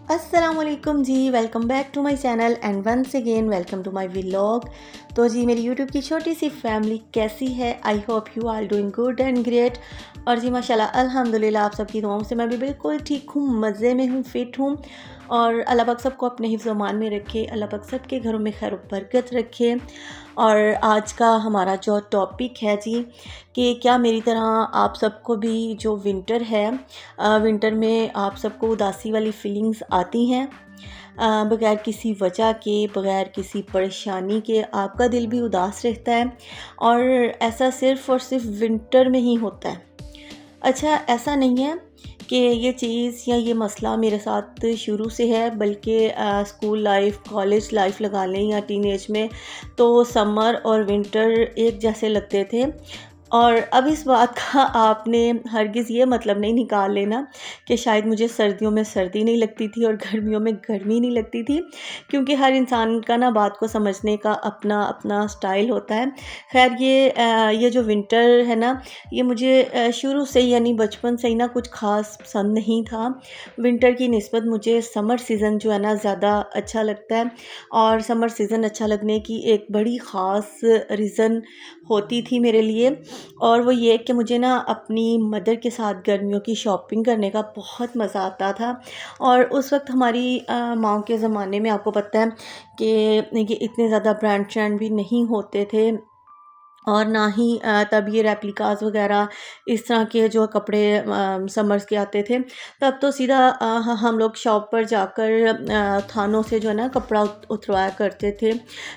अस्सलामुअलैकुम जी, welcome back to my channel and once again welcome to my vlog. तो जी मेरी यूट्यूब की छोटी सी फैमिली कैसी है? I hope you are doing good and great. और जी माशाल्लाह अल्हम्दुलिल्लाह आप सबकी दुआओं से मैं भी बिल्कुल ठीक हूँ, मज़े में हूँ, फ़िट हूँ। और अल्लाह पाक सबको अपने हिफ्ज़ अमान में रखे, अल्लाह पाक सबके घरों में खैर बरकत रखे। और आज का हमारा जो टॉपिक है जी कि क्या मेरी तरह आप सबको भी जो विंटर है, विंटर में आप सबको उदासी वाली फीलिंग्स आती हैं? बग़ैर किसी वजह के, बग़ैर किसी परेशानी के आपका दिल भी उदास रहता है और ऐसा सिर्फ़ और सिर्फ विंटर में ही होता है। अच्छा, ऐसा नहीं है कि ये चीज़ या ये मसला मेरे साथ शुरू से है, बल्कि स्कूल लाइफ, कॉलेज लाइफ लगा लें या टीनेज में, तो समर और विंटर एक जैसे लगते थे। और अब इस बात का आपने हरगिज़ ये मतलब नहीं निकाल लेना कि शायद मुझे सर्दियों में सर्दी नहीं लगती थी और गर्मियों में गर्मी नहीं लगती थी, क्योंकि हर इंसान का ना बात को समझने का अपना अपना स्टाइल होता है। खैर ये जो विंटर है ना, ये मुझे शुरू से ही यानी बचपन से ही ना कुछ ख़ास पसंद नहीं था। विंटर की निस्बत मुझे समर सीज़न जो है ना ज़्यादा अच्छा लगता है। और समर सीज़न अच्छा लगने की एक बड़ी ख़ास रीज़न होती थी मेरे लिए, और वो ये कि मुझे ना अपनी मदर के साथ गर्मियों की शॉपिंग करने का बहुत मज़ा आता था। और उस वक्त हमारी माँ के ज़माने में आपको पता है कि ये इतने ज़्यादा ब्रांड ट्रेंड भी नहीं होते थे, और ना ही तब ये रेप्लिकास वगैरह इस तरह के जो कपड़े समर्स के आते थे। तब तो सीधा हम लोग शॉप पर जाकर थानों से जो है ना कपड़ा उतरवाया करते थे।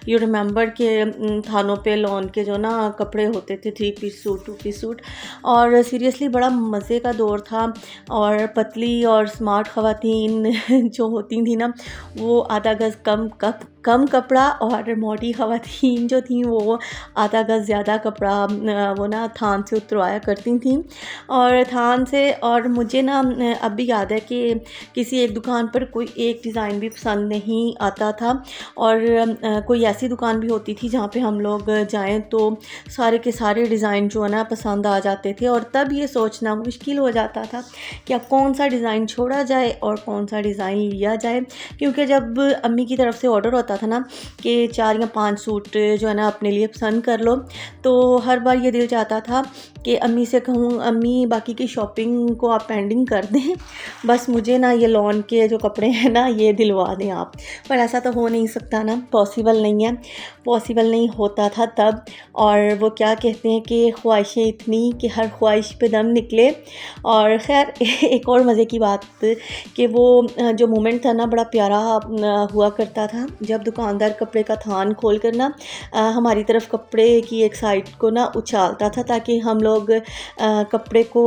यू रिमेंबर के थानों पे लॉन के जो ना कपड़े होते थे, 3 पीस सूट, 2 पीस सूट। और सीरियसली बड़ा मज़े का दौर था। और पतली और स्मार्ट ख़वातीन जो होती थी ना, वो आधा गज़ कम कपड़ा, और मोटी ख़वातीन जो थी वो आधा गज़ ज़्यादा कपड़ा वो ना थान से उतरवाया करती थी। और थान से, और मुझे ना अब भी याद है कि किसी एक दुकान पर कोई एक डिज़ाइन भी पसंद नहीं आता था, और कोई ऐसी दुकान भी होती थी जहाँ पे हम लोग जाएं तो सारे के सारे डिज़ाइन जो है ना पसंद आ जाते थे। और तब ये सोचना मुश्किल हो जाता था कि अब कौन सा डिज़ाइन छोड़ा जाए और कौन सा डिज़ाइन लिया जाए, क्योंकि जब अम्मी की तरफ से ऑर्डर होता था ना कि 4 या 5 सूट जो है ना अपने लिए पसंद कर लो, तो हर बार ये दिल चाहता था कि अम्मी से कहूँ, अम्मी बाकी की शॉपिंग को आप पेंडिंग कर दें, बस मुझे ना ये लॉन के जो कपड़े हैं ना ये दिलवा दें आप। पर ऐसा तो हो नहीं सकता ना, पॉसिबल नहीं है, पॉसिबल नहीं होता था तब। और वो क्या कहते हैं कि ख्वाहिशें इतनी कि हर ख्वाहिश पे दम निकले। और ख़ैर एक और मज़े की बात कि वो जो मोमेंट था ना बड़ा प्यारा हुआ करता था, जब दुकानदार कपड़े का थान खोल कर ना हमारी तरफ कपड़े की एक साइड को ना उछालता था, ताकि हम लोग कपड़े को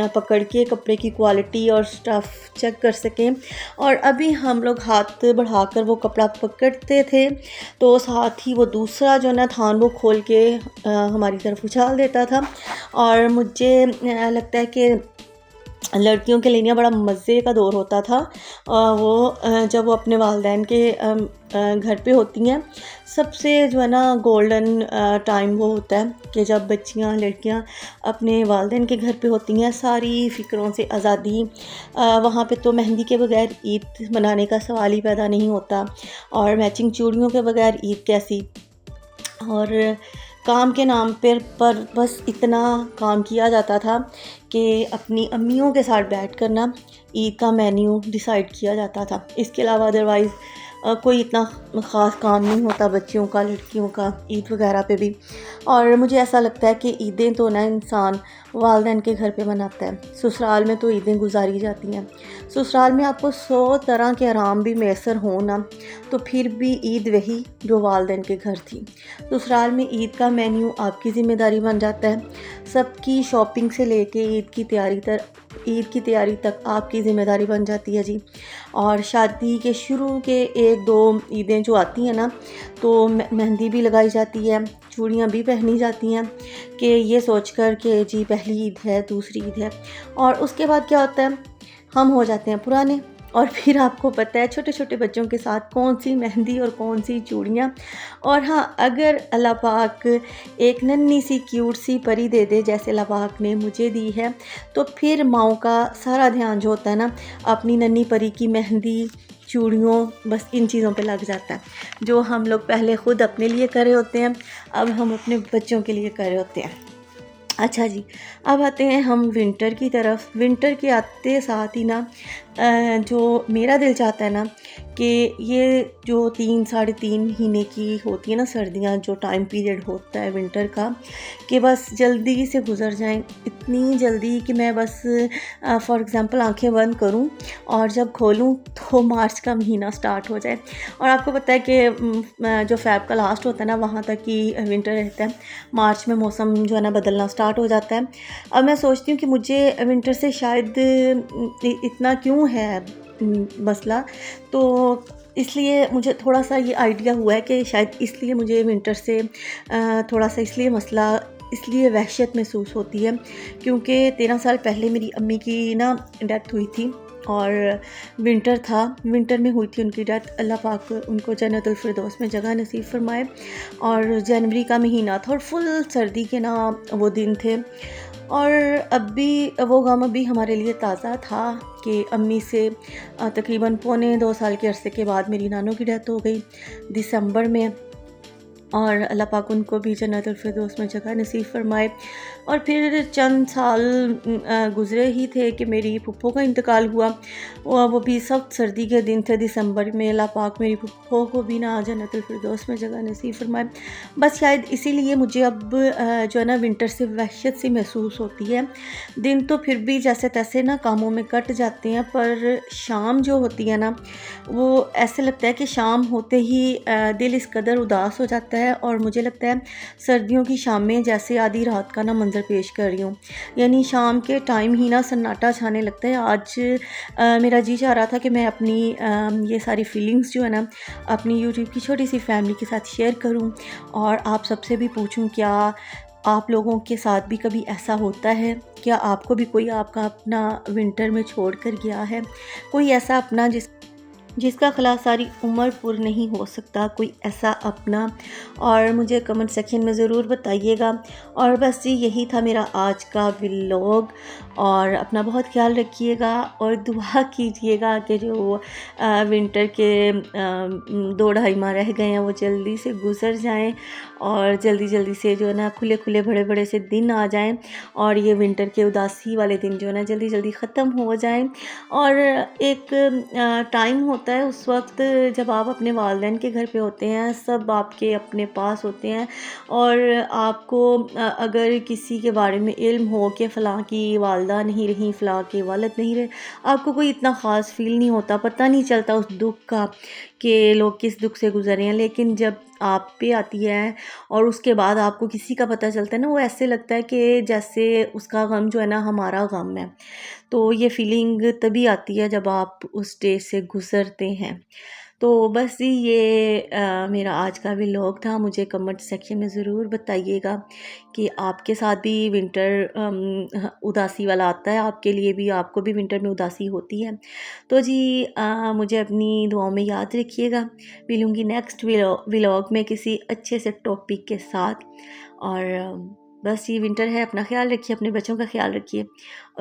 पकड़ के कपड़े की क्वालिटी और स्टफ़ चेक कर सकें। और अभी हम लोग हाथ बढ़ाकर वो कपड़ा पकड़ते थे, तो साथ ही वो दूसरा जो ना थान वो खोल के हमारी तरफ उछाल देता था। और मुझे लगता है कि लड़कियों के लिए ना बड़ा मज़े का दौर होता था। जब वो अपने वालिदैन के घर पे होती हैं, सबसे जो है ना गोल्डन टाइम वो होता है कि जब बच्चियां, लड़कियां अपने वालिदैन के घर पे होती हैं, सारी फ़िक्रों से आज़ादी। वहाँ पे तो मेहंदी के बगैर ईद मनाने का सवाल ही पैदा नहीं होता, और मैचिंग चूड़ियों के बगैर ईद कैसी। और काम के नाम पर बस इतना काम किया जाता था कि अपनी अम्मियों के साथ बैठ कर ना ईद का मेन्यू डिसाइड किया जाता था। इसके अलावा अदरवाइज़ कोई इतना ख़ास काम नहीं होता बच्चियों का, लड़कियों का ईद वगैरह पे भी। और मुझे ऐसा लगता है कि ईदें तो ना इंसान वालिदैन के घर पे मनाता है, ससुराल में तो ईदें गुजारी जाती हैं। ससुराल में आपको 100 तरह के आराम भी मैसर हो ना, तो फिर भी ईद वही जो वालिदैन के घर थी। ससुराल में ईद का मेन्यू आपकी ज़िम्मेदारी बन जाता है, सबकी शॉपिंग से लेके ईद की तैयारी तक आपकी ज़िम्मेदारी बन जाती है जी। और शादी के शुरू के 1-2 ईदें जो आती हैं ना, तो मेहंदी भी लगाई जाती है, चूड़ियाँ भी पहनी जाती हैं, कि ये सोचकर कि जी पहली ईद है, दूसरी ईद है। और उसके बाद क्या होता है, हम हो जाते हैं पुराने, और फिर आपको पता है छोटे छोटे बच्चों के साथ कौन सी मेहंदी और कौन सी चूड़ियाँ। और हाँ, अगर अल्लाह पाक एक नन्ही सी क्यूट सी परी दे दे जैसे अल्लाह पाक ने मुझे दी है, तो फिर माँओं का सारा ध्यान जो होता है ना अपनी नन्ही परी की मेहंदी चूड़ियों, बस इन चीज़ों पे लग जाता है। जो हम लोग पहले ख़ुद अपने लिए कर रहे होते हैं, अब हम अपने बच्चों के लिए कर रहे होते हैं। अच्छा जी, अब आते हैं हम विंटर की तरफ। विंटर के आते साथ ही ना जो मेरा दिल चाहता है ना कि ये जो 3 साढ़े 3 महीने की होती है ना सर्दियाँ, जो टाइम पीरियड होता है विंटर का, कि बस जल्दी से गुज़र जाएं। इतनी जल्दी कि मैं बस फॉर एग्ज़ाम्पल आंखें बंद करूं और जब खोलूं तो मार्च का महीना स्टार्ट हो जाए। और आपको पता है कि जो फ़ैब का लास्ट होता है ना, वहाँ तक ही विंटर रहता है। मार्च में मौसम जो है ना बदलना स्टार्ट हो जाता है। अब मैं सोचती हूँ कि मुझे विंटर से शायद इतना क्यों है मसला, तो इसलिए मुझे थोड़ा सा ये आइडिया हुआ है कि शायद इसलिए मुझे विंटर से थोड़ा सा इसलिए मसला, इसलिए वहशत महसूस होती है, क्योंकि 13 साल पहले मेरी अम्मी की ना डेथ हुई थी और विंटर था। विंटर में हुई थी उनकी डेथ। अल्लाह पाक उनको जन्नतुल फिरदौस में जगह नसीब फरमाए। और जनवरी का महीना था और फुल सर्दी के ना वो दिन थे। और अब भी वो गम अभी हमारे लिए ताज़ा था कि अम्मी से तकरीबन पौने 2 साल के अरसे के बाद मेरी नानों की डेथ हो गई दिसंबर में। और अल्लाह पाक उनको भी जन्नतुल फिरदौस में जगह नसीब फरमाए। और फिर चंद साल गुज़रे ही थे कि मेरी फुप्पो का इंतकाल हुआ। वो भी सख्त सर्दी के दिन थे दिसंबर में। अल्लाह पाक मेरी फुप्पो को भी ना जन्नतुल फिरदौस में जगह नसीब फरमाए। बस शायद इसीलिए मुझे अब जो है ना विंटर से वहशत सी महसूस होती है। दिन तो फिर भी जैसे तैसे ना कामों में कट जाते हैं, पर शाम जो होती है ना, वो ऐसे लगता है कि शाम होते ही दिल इस कदर उदास हो जाता है। और मुझे लगता है सर्दियों की शामें जैसे आधी रात का ना मंज़र पेश कर रही हूँ। यानी शाम के टाइम ही ना सन्नाटा छाने लगता है। आज मेरा जी चाह रहा था कि मैं अपनी ये सारी फीलिंग्स जो है ना अपनी यूट्यूब की छोटी सी फैमिली के साथ शेयर करूँ और आप सबसे भी पूछूँ, क्या आप लोगों के साथ भी कभी ऐसा होता है? क्या आपको भी कोई आपका अपना विंटर में छोड़ कर गया है? कोई ऐसा अपना जिसका ख़िला सारी उम्र पुर नहीं हो सकता, कोई ऐसा अपना? और मुझे कमेंट सेक्शन में ज़रूर बताइएगा। और बस जी यही था मेरा आज का व्लॉग। और अपना बहुत ख्याल रखिएगा और दुआ कीजिएगा कि जो विंटर के 2 ढाई माह रह गए हैं वो जल्दी से गुज़र जाएं और जल्दी जल्दी से जो है ना खुले खुले बड़े बड़े से दिन आ जाएं और ये विंटर के उदासी वाले दिन जो है ना जल्दी जल्दी ख़त्म हो जाएं। और एक टाइम होता है उस वक्त जब आप अपने वालिदैन के घर पे होते हैं, सब आपके अपने पास होते हैं और आपको अगर किसी के बारे में इल्म हो कि फ़लाँ की वालदा नहीं रही, फ़लाँ के वालिद नहीं रहे, आपको कोई इतना ख़ास फ़ील नहीं होता, पता नहीं चलता उस दुख का कि लोग किस दुख से गुज़रे हैं। लेकिन जब आप पे आती है और उसके बाद आपको किसी का पता चलता है ना, वो ऐसे लगता है कि जैसे उसका गम जो है ना हमारा गम है। तो ये फीलिंग तभी आती है जब आप उस स्टेज से गुज़रते हैं। तो बस जी ये मेरा आज का व्लॉग था। मुझे कमेंट सेक्शन में ज़रूर बताइएगा कि आपके साथ भी विंटर उदासी वाला आता है, आपके लिए भी, आपको भी विंटर में उदासी होती है। तो जी मुझे अपनी दुआओं में याद रखिएगा। मिलूँगी नेक्स्ट व्लॉग में किसी अच्छे से टॉपिक के साथ। और बस ये विंटर है, अपना ख्याल रखिए, अपने बच्चों का ख्याल रखिए।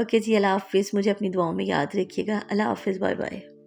ओके जी, अल्लाह हाफ़िज़। मुझे अपनी दुआओं में याद रखिएगा। अल्लाह हाफ़िज़, बाय बाय।